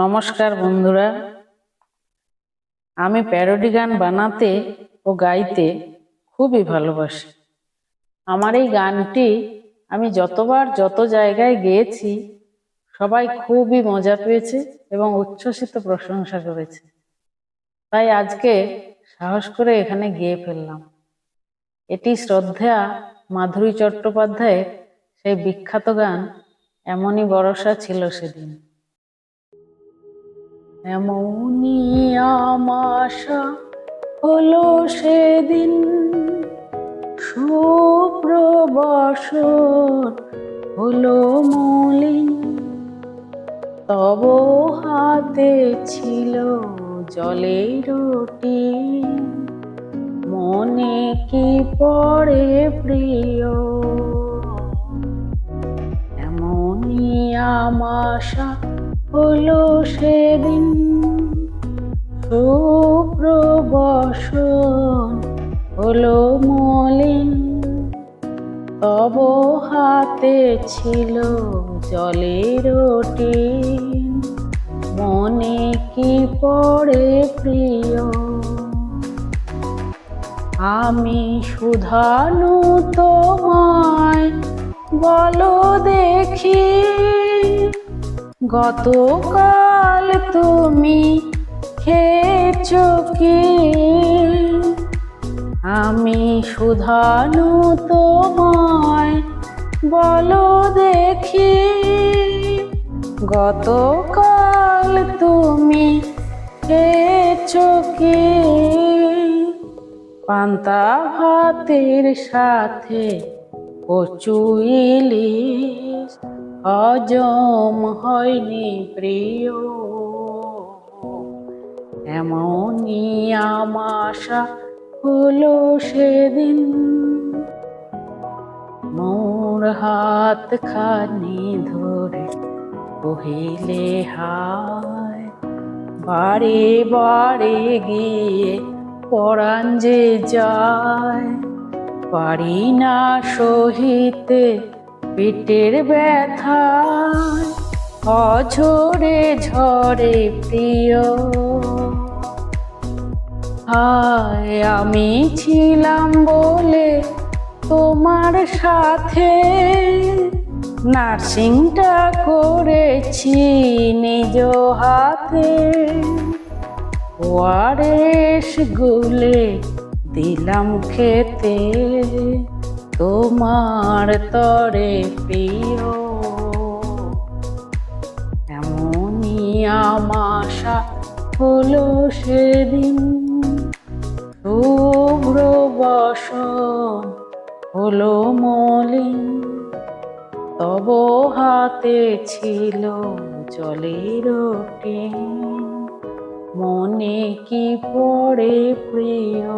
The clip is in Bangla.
নমস্কার বন্ধুরা, আমি প্যারোডি গান বানাতে ও গাইতে খুবই ভালোবাসি। আমার এই গানটি আমি যতবার যত জায়গায় গেয়েছি সবাই খুবই মজা পেয়েছে এবং উচ্ছ্বসিত প্রশংসা করেছে। তাই আজকে সাহস করে এখানে গেয়ে ফেললাম। এটি শ্রদ্ধা মাধুরী চট্টোপাধ্যায়ের সেই বিখ্যাত গান এমনই বরষা ছিল সেদিন। এমনই আমাশা হলো সেদিন, শুভ্র বসন হলো মলিন, তব হাতে ছিল জলের টিন, মনে কি পড়ে প্রিয়। এমনই আমাশা হলো সেদিন, শুভ্র বসন হলো মলিন, তব হাতে ছিল জলের টিন, মনে কি পড়ে প্রিয়। আমি শুধানু তোমায় বলো দেখি, গতকাল তুমি খেয়েছো কি? আমি শুধানু তোমায় বলো দেখি, গতকাল তুমি খেয়েছো কি? পান্তা ভাতের সাথে কচু ইলিশ হজম হয়নি প্রিয়। এমনই আমাশা হলো সেদিন, মোর হাত খানি ধরে কহিলে হায়, বারে বারে গিয়ে পরাণ যে যায়, পারি না সহিতে পেটের ব্যথা, অঝরে ঝরে প্রিয়। হায় আমি ছিলাম বলে তোমার সাথে, নার্সিংটা করেছি নিজ হাতে, ওয়ারেস গুলে দিলাম খেতে তোমার তরে প্রিয়। এমনই আমাশা হলো সেদিন, শুভ্র বসন হলো মলিন, তব হাতে ছিল জলের টিন, মনে কি পড়ে প্রিয়।